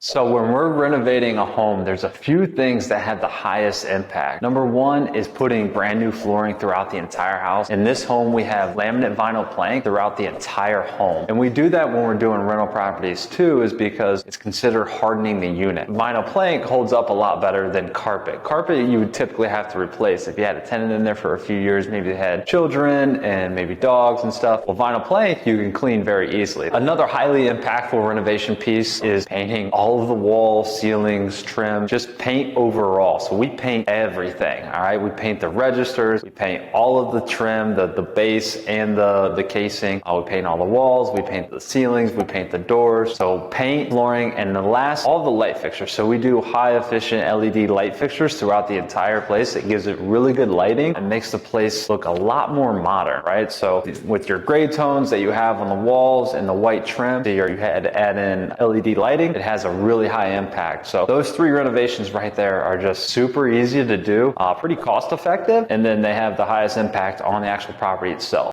So when we're renovating a home, there's a few things that have the highest impact. Number one is putting brand new flooring throughout the entire house. In this home, we have laminate vinyl plank throughout the entire home. And we do that when we're doing rental properties too, is because it's considered hardening the unit. Vinyl plank holds up a lot better than carpet. Carpet you would typically have to replace. If you had a tenant in there for a few years, maybe they had children and maybe dogs and stuff. Well, vinyl plank you can clean very easily. Another highly impactful renovation piece is painting all of the walls, ceilings, trim, just paint overall. So we paint everything, all right? We paint the registers, we paint all of the trim, the base and the casing. We paint all the walls, we paint the ceilings, we paint the doors. So paint, flooring, and the last, all the light fixtures. So we do high efficient LED light fixtures throughout the entire place. It gives it really good lighting and makes the place look a lot more modern, right? So with your gray tones that you have on the walls and the white trim, you had to add in LED lighting, it has a really high impact. So those three renovations right there are just super easy to do, pretty cost effective, and then they have the highest impact on the actual property itself.